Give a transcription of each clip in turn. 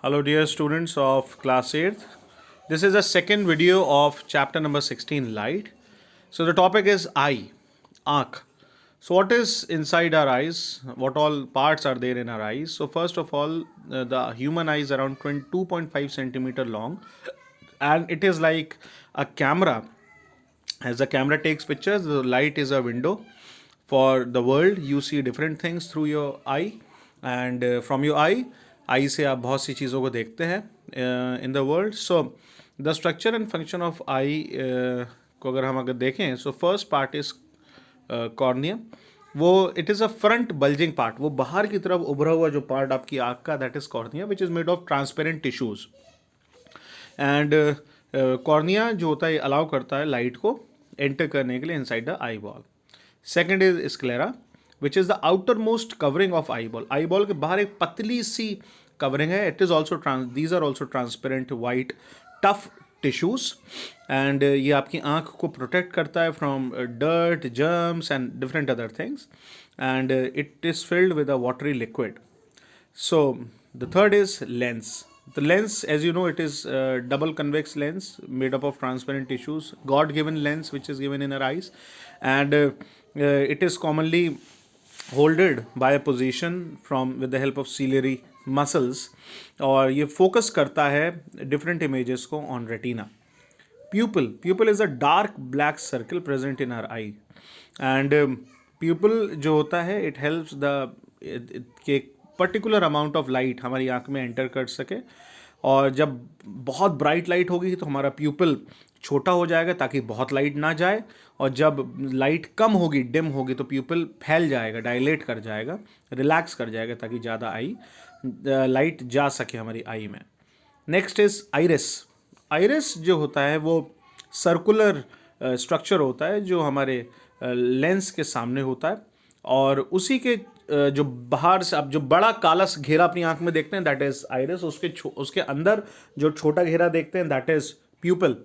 Hello dear students of class 8th. This is the second video of chapter number 16 light. So the topic is eye, aankh. So what is inside our eyes? What all parts are there in our eyes? So first of all, the human eye is around 2.5 centimeter long, and it is like a camera. As the camera takes pictures, the light is a window for the world. You see different things through your eye, and from your eye से आप बहुत सी चीज़ों को देखते हैं in the world. So the structure and function of eye को अगर देखें, so first part is cornea. वो it is a front bulging part, वो बाहर की तरफ उभरा हुआ जो पार्ट आपकी आँख का, that is cornea, which is made of transparent tissues. And cornea जो होता है अलाउ करता है लाइट को एंटर करने के लिए inside the eyeball. Second is sclera, which is the outermost covering of eyeball. Eyeball के बाहर एक पतली सी कवरिंग है. It is also these are also transparent white tough tissues, and ये आपकी आँख को प्रोटेक्ट करता है from dirt, germs and different other things, and it is filled with a watery liquid. So the third is lens. The lens, as you know, it is a double convex lens made up of transparent tissues. God-given lens which is given in our eyes, and it is commonly holded by a position from with the help of ciliary muscles, और ये focus करता है different images को on retina. Pupil is a dark black circle present in our eye, and pupil जो होता है it helps the कि particular amount of light हमारी आंख में एंटर कर सके, और जब बहुत ब्राइट लाइट होगी तो हमारा प्यूपिल छोटा हो जाएगा ताकि बहुत लाइट ना जाए, और जब लाइट कम होगी, डिम होगी, तो प्यूपिल फैल जाएगा, डायलेट कर जाएगा, रिलैक्स कर जाएगा ताकि ज़्यादा लाइट जा सके हमारी आई में. Next is iris. आइरिस जो होता है वो सर्कुलर स्ट्रक्चर होता है जो हमारे लेंस के सामने होता है, और उसी के जो बाहर से आप जो बड़ा काला घेरा अपनी आंख में देखते हैं दैट इज आइरिस. उसके अंदर जो छोटा घेरा देखते हैं दैट इज प्यूपिल.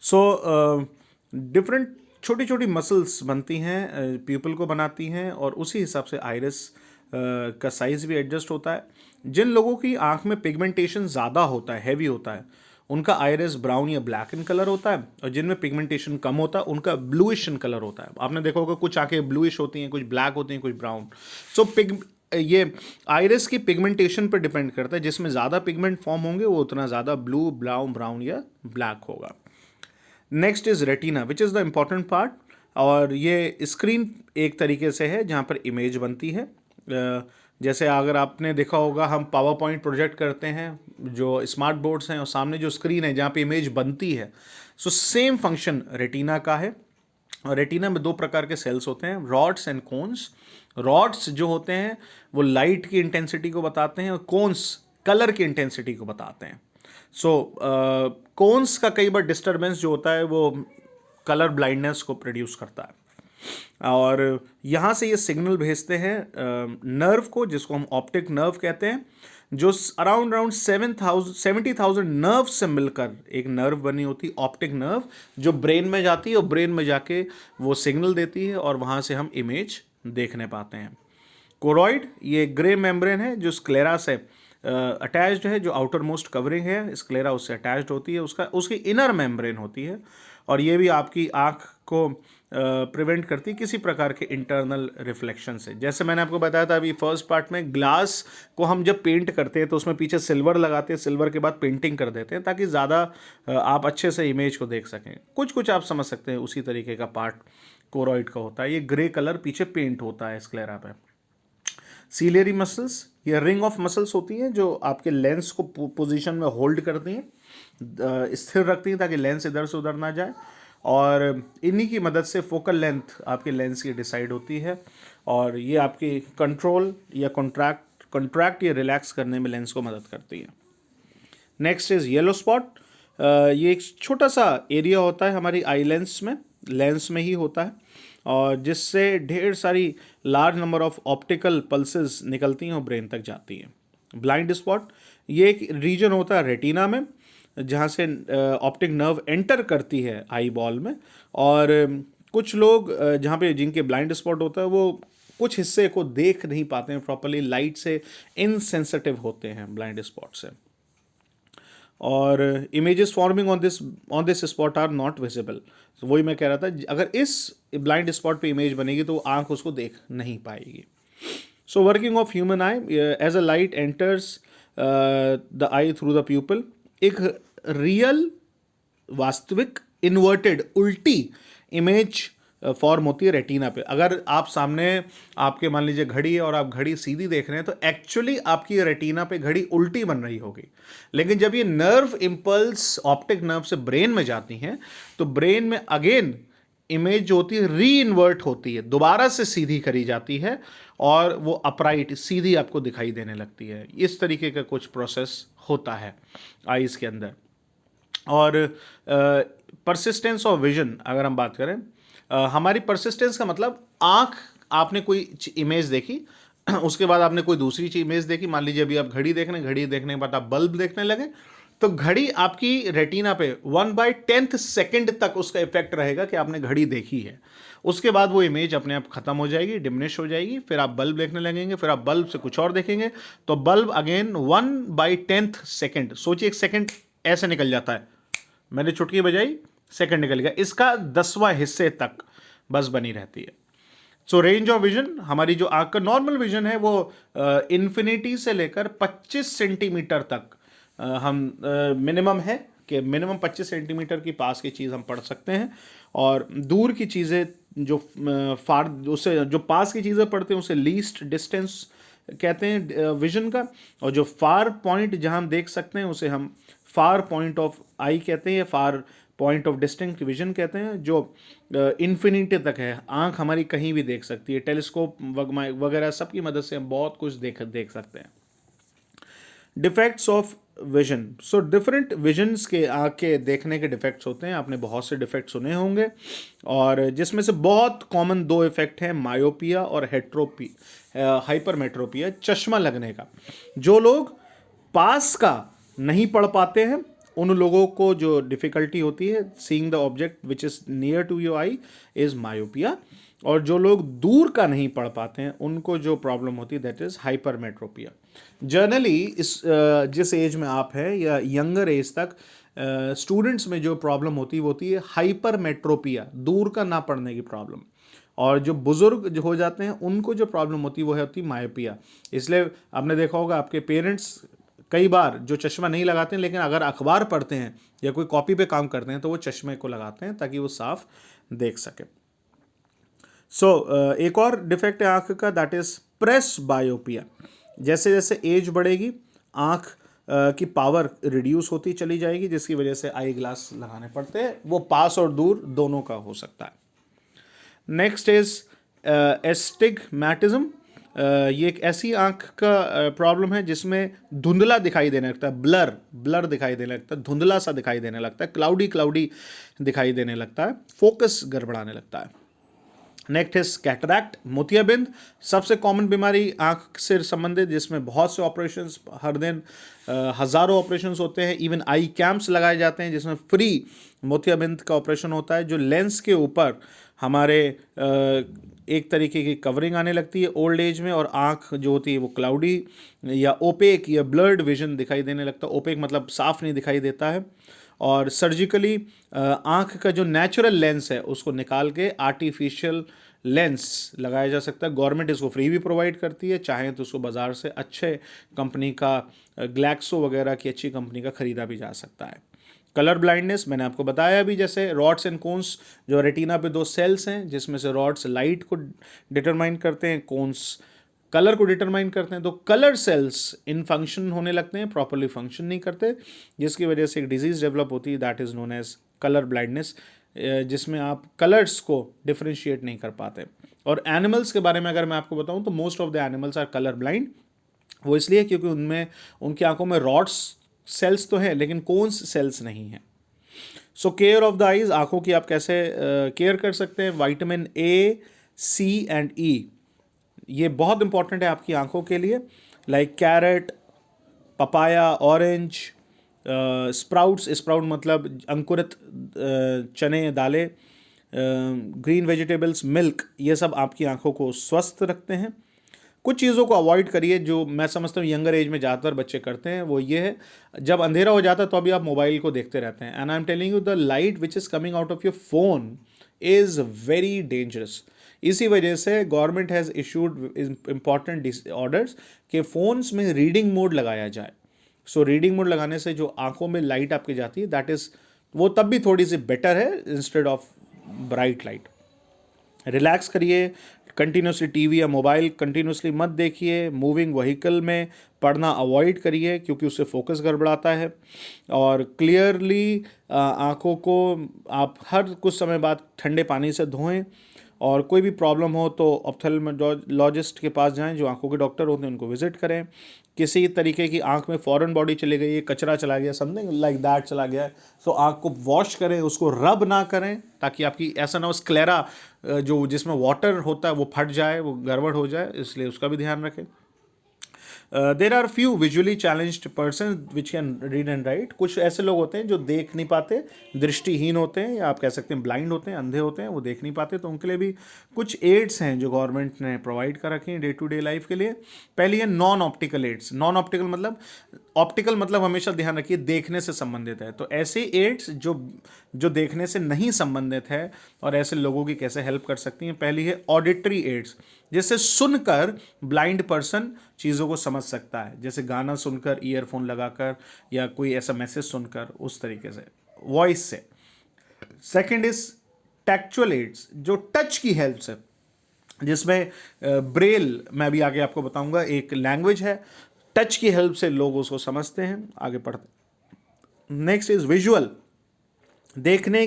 सो डिफरेंट छोटी छोटी मसल्स बनती हैं, प्यूपिल को बनाती हैं, और उसी हिसाब से आइरिस का साइज़ भी एडजस्ट होता है. जिन लोगों की आंख में पिगमेंटेशन ज़्यादा होता है, हैवी होता है, उनका आइरिस ब्राउन या ब्लैक इन कलर होता है, और जिनमें पिगमेंटेशन कम होता है उनका ब्लूइश इन कलर होता है. आपने देखा होगा कुछ आंखें ब्लूइश होती हैं, कुछ ब्लैक होती हैं, कुछ ब्राउन. सो ये आइरिस की पिगमेंटेशन पर डिपेंड करता है. जिसमें ज़्यादा पिगमेंट फॉर्म होंगे वो उतना ज़्यादा ब्लू, ब्राउन या ब्लैक होगा. Next is retina, which is the important part, और ये स्क्रीन एक तरीके से है जहाँ पर इमेज बनती है. जैसे अगर आपने देखा होगा, हम पावर पॉइंट प्रोजेक्ट करते हैं जो स्मार्ट बोर्ड्स हैं, और सामने जो स्क्रीन है जहाँ पे इमेज बनती है, सो सेम फंक्शन रेटिना का है. और रेटिना में दो प्रकार के सेल्स होते हैं, रॉड्स एंड कोन्स. रॉड्स जो होते हैं वो लाइट की इंटेंसिटी को बताते हैं, और कोन्स कलर की इंटेंसिटी को बताते हैं. सो कोन्स का कई बार डिस्टर्बेंस जो होता है वो कलर ब्लाइंडनेस को प्रोड्यूस करता है, और यहाँ से ये सिग्नल भेजते हैं नर्व को, जिसको हम ऑप्टिक नर्व कहते हैं, जो अराउंड 70,000 नर्व से मिलकर एक नर्व बनी होती है, ऑप्टिक नर्व, जो ब्रेन में जाती है, और ब्रेन में जाके वो सिग्नल देती है, और वहाँ से हम इमेज देखने पाते हैं. कोरॉइड ये ग्रे मेम्ब्रेन है जो स्क्लेरा से अटैच्ड है, जो आउटर मोस्ट कवरिंग है, स्क्लेरा उससे अटैच्ड होती है, उसकी इनर मेम्ब्रेन होती है, और ये भी आपकी आँख को प्रिवेंट करती है किसी प्रकार के इंटरनल रिफ्लेक्शन से. जैसे मैंने आपको बताया था अभी फर्स्ट पार्ट में, ग्लास को हम जब पेंट करते हैं तो उसमें पीछे सिल्वर लगाते हैं, सिल्वर के बाद पेंटिंग कर देते हैं ताकि ज़्यादा आप अच्छे से इमेज को देख सकें. कुछ आप समझ सकते हैं उसी तरीके का पार्ट कोरॉइड का होता है. ये ग्रे कलर पीछे पेंट होता है स्क्लेरा पे. सीलियरी मसल्स, ये रिंग ऑफ मसल्स होती हैं जो आपके लेंस को पोजीशन में होल्ड करती हैं, स्थिर रखती हैं ताकि लेंस इधर से उधर ना जाए, और इन्हीं की मदद से फोकल लेंथ आपके लेंस की डिसाइड होती है, और ये आपकी कंट्रोल या कॉन्ट्रैक्ट या रिलैक्स करने में लेंस को मदद करती है. Next is yellow spot. ये एक छोटा सा एरिया होता है हमारी आई लेंस में ही होता है, और जिससे ढेर सारी large number of optical pulses निकलती हैं और ब्रेन तक जाती हैं. ब्लाइंड स्पॉट ये एक रीजन होता है रेटिना में जहाँ से ऑप्टिक नर्व एंटर करती है आई बॉल में, और कुछ लोग जहाँ पे जिनके ब्लाइंड स्पॉट होता है वो कुछ हिस्से को देख नहीं पाते हैं प्रॉपरली, लाइट से इनसेंसिटिव होते हैं ब्लाइंड स्पॉट से, और images forming on this spot are not visible. तो वही मैं कह रहा था, अगर इस ब्लाइंड स्पॉट पे इमेज बनेगी तो आंख उसको देख नहीं पाएगी। So working of human eye, as a light enters the eye through the pupil, एक रियल वास्तविक इन्वर्टेड उल्टी इमेज फॉर्म होती है रेटिना पे। अगर आप सामने आपके मान लीजिए घड़ी है और आप घड़ी सीधी देख रहे हैं तो एक्चुअली आपकी रेटिना पे घड़ी उल्टी बन रही होगी, लेकिन जब ये नर्व इंपल्स ऑप्टिक नर्व से ब्रेन में जाती हैं तो ब्रेन में अगेन इमेज जो होती है री इन्वर्ट होती है, दोबारा से सीधी करी जाती है और वो अपराइट सीधी आपको दिखाई देने लगती है। इस तरीके का कुछ प्रोसेस होता है आईज के अंदर। और परसिस्टेंस ऑफ विजन अगर हम बात करें, हमारी परसिस्टेंस का मतलब आंख, आपने कोई इमेज देखी उसके बाद आपने कोई दूसरी चीज इमेज देखी, मान लीजिए अभी आप घड़ी देख रहे हैं, घड़ी देखने के बाद आप बल्ब देखने लगे, तो घड़ी आपकी रेटिना पे 1/10 सेकंड तक उसका इफेक्ट रहेगा कि आपने घड़ी देखी है। उसके बाद वो इमेज अपने आप खत्म हो जाएगी, डिमिनिश हो जाएगी, फिर आप बल्ब देखने लगेंगे, फिर आप बल्ब से कुछ और देखेंगे, तो बल्ब अगेन 1/10 सेकंड, सोचिए एक सेकंड ऐसे निकल जाता है, मैंने चुटकी बजाई सेकंड निकल गया, इसका 10वां हिस्से तक बस बनी रहती है। सो रेंज ऑफ विजन, हमारी जो आंख का नॉर्मल विजन है वो इन्फिनिटी से लेकर 25 सेंटीमीटर तक हम मिनिमम है कि मिनिमम 25 सेंटीमीटर की पास की चीज़ हम पढ़ सकते हैं, और दूर की चीज़ें जो फार उससे जो पास की चीज़ें पढ़ते हैं उसे लीस्ट डिस्टेंस कहते हैं विजन का, और जो फार पॉइंट जहां हम देख सकते हैं उसे हम फार पॉइंट ऑफ आई कहते हैं, या far point of distinct vision कहते हैं, जो इन्फिनिटी तक है, आंख हमारी कहीं भी देख सकती है, टेलीस्कोप वगैरह सब की मदद से हम बहुत कुछ देख सकते हैं। Defects of vision, so different visions के आँख के देखने के डिफेक्ट्स होते हैं, आपने बहुत से डिफेक्ट सुने होंगे, और जिसमें से बहुत कॉमन 2 इफेक्ट हैं, मायोपिया और हाइपरमेट्रोपिया, चश्मा लगने का। जो लोग पास का नहीं पढ़ पाते हैं उन लोगों को जो डिफ़िकल्टी होती है seeing the object which is near to your eye is myopia, और जो लोग दूर का नहीं पढ़ पाते हैं उनको जो प्रॉब्लम होती है दैट इज़ हाइपरमेट्रोपिया। जनरली इस जिस एज में आप हैं या यंगर एज तक स्टूडेंट्स में जो प्रॉब्लम होती है हाइपरमेट्रोपिया, दूर का ना पढ़ने की प्रॉब्लम, और जो बुजुर्ग जो हो जाते हैं उनको जो प्रॉब्लम होती है वो होती है मायोपिया। इसलिए आपने देखा होगा आपके पेरेंट्स कई बार जो चश्मा नहीं लगाते हैं, लेकिन अगर अखबार पढ़ते हैं या कोई कॉपी पे काम करते हैं तो वो चश्मे को लगाते हैं ताकि वो साफ देख सके। एक और डिफेक्ट है आंख का, दैट इज प्रेस बायोपिया। जैसे जैसे एज बढ़ेगी आंख की पावर रिड्यूस होती चली जाएगी, जिसकी वजह से आई ग्लास लगाने पड़ते हैं, वो पास और दूर दोनों का हो सकता है। Next is astigmatism. ये एक ऐसी आंख का प्रॉब्लम है जिसमें धुंधला दिखाई देने लगता है, ब्लर दिखाई देने लगता है, धुंधला सा दिखाई देने लगता है, क्लाउडी दिखाई देने लगता है, फोकस गड़बड़ाने लगता है। नेक्स्ट इज कैटरैक्ट, मोतियाबिंद, सबसे कॉमन बीमारी आंख से संबंधित, जिसमें बहुत से ऑपरेशंस हर दिन हज़ारों ऑपरेशंस होते हैं, इवन आई कैम्प्स लगाए जाते हैं जिसमें फ्री मोतियाबिंद का ऑपरेशन होता है, जो लेंस के ऊपर हमारे एक तरीके की कवरिंग आने लगती है ओल्ड एज में, और आंख जो होती है वो क्लाउडी या ओपेक या ब्लर्ड विजन दिखाई देने लगता है। ओपेक मतलब साफ नहीं दिखाई देता है, और सर्जिकली आंख का जो नेचुरल लेंस है उसको निकाल के आर्टिफिशियल लेंस लगाया जा सकता है। गवर्नमेंट इसको फ्री भी प्रोवाइड करती है, चाहें तो उसको बाज़ार से अच्छे कंपनी का ग्लैक्सो वगैरह की अच्छी कंपनी का ख़रीदा भी जा सकता है। कलर ब्लाइंडनेस मैंने आपको बताया भी, जैसे रॉड्स एंड कोन्स, जो रेटिना पे 2 सेल्स हैं जिसमें से रॉड्स लाइट को डिटरमाइन करते हैं, कोन्स कलर को डिटरमाइन करते हैं, तो कलर सेल्स इन फंक्शन होने लगते हैं, प्रॉपरली फंक्शन नहीं करते, जिसकी वजह से एक डिजीज़ डेवलप होती है that is known as colour blindness, जिसमें आप कलर्स को डिफ्रेंशिएट नहीं कर पाते। और एनिमल्स के बारे में अगर मैं आपको बताऊं तो most of the animals are colour blind. वो इसलिए क्योंकि उनमें उनकी आंखों में रॉड्स सेल्स तो हैं लेकिन कोन्स सेल्स नहीं हैं। So care of the eyes, आंखों की आप कैसे केयर कर सकते हैं? विटामिन ए, सी एंड ई, ये बहुत इंपॉर्टेंट है आपकी आंखों के लिए, like carat, papaya, orange, sprout मतलब अंकुरित चने दालें, ग्रीन वेजिटेबल्स, मिल्क, ये सब आपकी आंखों को स्वस्थ रखते हैं। कुछ चीज़ों को अवॉइड करिए जो मैं समझता हूँ यंगर एज में ज़्यादातर बच्चे करते हैं, वो ये है, जब अंधेरा हो जाता है तो अभी आप मोबाइल को देखते रहते हैं। And I am telling you the light which is coming out of your phone is very dangerous. इसी वजह से government has issued important orders कि फ़ोन्स में रीडिंग मोड लगाया जाए। सो रीडिंग मोड लगाने से जो आंखों में लाइट आपकी जाती है, दैट इज़, वो तब भी थोड़ी सी बेटर है instead of bright light. Relax करिए, कंटिन्यूसली टीवी या मोबाइल कंटिन्यूसली मत देखिए। मूविंग व्हीकल में पढ़ना अवॉइड करिए क्योंकि उससे फोकस गड़बड़ाता है। और क्लियरली आँखों को आप हर कुछ समय बाद ठंडे पानी से धोएं। और कोई भी प्रॉब्लम हो तो ऑप्थेल्मोलॉजिस्ट के पास जाएं, जो आंखों के डॉक्टर होते हैं, उनको विजिट करें। किसी तरीके की आंख में फॉरेन बॉडी चली गई है, कचरा चला गया, समथिंग लाइक दैट चला गया है, तो आंख को वॉश करें, उसको रब ना करें, ताकि आपकी ऐसा ना हो स्क्लेरा जो जिसमें वाटर होता है वो फट जाए, वो गड़बड़ हो जाए, इसलिए उसका भी ध्यान रखें। There are few visually challenged person which can read and write. कुछ ऐसे लोग होते हैं जो देख नहीं पाते, दृष्टिहीन होते हैं, या आप कह सकते हैं ब्लाइंड होते हैं, अंधे होते हैं, वो देख नहीं पाते, तो उनके लिए भी कुछ एड्स हैं जो गवर्नमेंट ने प्रोवाइड कर रखे हैं डे टू डे लाइफ के लिए। पहली है non optical aids. Non optical मतलब, ऑप्टिकल मतलब हमेशा ध्यान रखिए देखने से संबंधित है, तो ऐसे एड्स जो देखने से नहीं संबंधित है और ऐसे लोगों की कैसे हेल्प कर सकती हैं। पहली है ऑडिटरी एड्स, जिससे सुनकर ब्लाइंड पर्सन चीज़ों को समझ सकता है, जैसे गाना सुनकर, ईयरफोन लगाकर, या कोई ऐसा मैसेज सुनकर, उस तरीके से वॉइस से। सेकंड इज टेक्चुअल एड्स, जो टच की हेल्प से, जिसमें ब्रेल, मैं भी आगे आपको बताऊंगा, एक लैंग्वेज है, टच की हेल्प से लोग उसको समझते हैं, आगे पढ़ते हैं। नेक्स्ट इज विजुअल, देखने,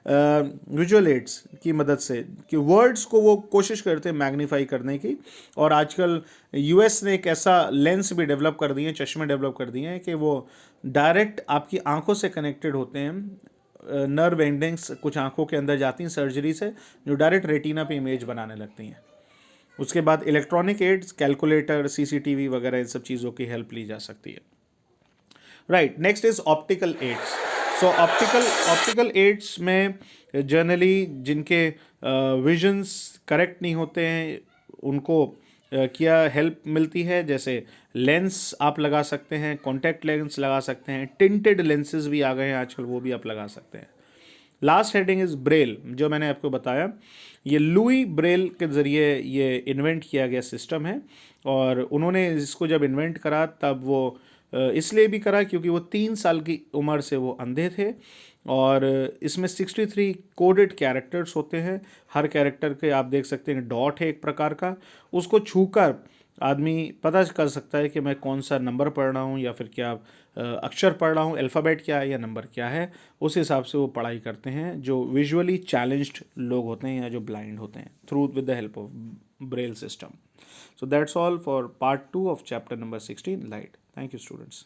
विजुअल एड्स की मदद से कि वर्ड्स को वो कोशिश करते हैं मैग्नीफाई करने की। और आजकल यूएस ने एक ऐसा लेंस भी डेवलप कर दिए हैं, चश्मे डेवलप कर दिए हैं कि वो डायरेक्ट आपकी आंखों से कनेक्टेड होते हैं। नर्व एंडिंग्स कुछ आंखों के अंदर जाती हैं सर्जरी से, जो डायरेक्ट रेटिना पे इमेज बनाने लगती हैं। उसके बाद इलेक्ट्रॉनिक एड्स, कैलकुलेटर, सीसीटीवी वगैरह, इन सब चीज़ों की हेल्प ली जा सकती है। Right, next is optical aids. So optical aids में जनरली जिनके विजन्स करेक्ट नहीं होते हैं, उनको क्या हेल्प मिलती है, जैसे लेंस आप लगा सकते हैं, कॉन्टैक्ट लेंस लगा सकते हैं, टिंटेड लेंसेज भी आ गए हैं आजकल, वो भी आप लगा सकते हैं। लास्ट हेडिंग इज ब्रेल, जो मैंने आपको बताया, ये लुई ब्रेल के ज़रिए ये इन्वेंट किया गया सिस्टम है। और उन्होंने इसको जब इन्वेंट करा तब वो इसलिए भी करा क्योंकि वो 3 साल की उम्र से वो अंधे थे। और इसमें 63 कोडेड कैरेक्टर्स होते हैं, हर कैरेक्टर के आप देख सकते हैं डॉट है एक प्रकार का, उसको छूकर आदमी पता कर सकता है कि मैं कौन सा नंबर पढ़ रहा हूँ, या फिर क्या अक्षर पढ़ रहा हूँ, अल्फ़ाबेट क्या है या नंबर क्या है। उस हिसाब से वो पढ़ाई करते हैं जो विजुअली चैलेंज्ड लोग होते हैं या जो ब्लाइंड होते हैं, through with the help of Braille system. So that's all for part 2 of chapter number 16, light. Thank you, students.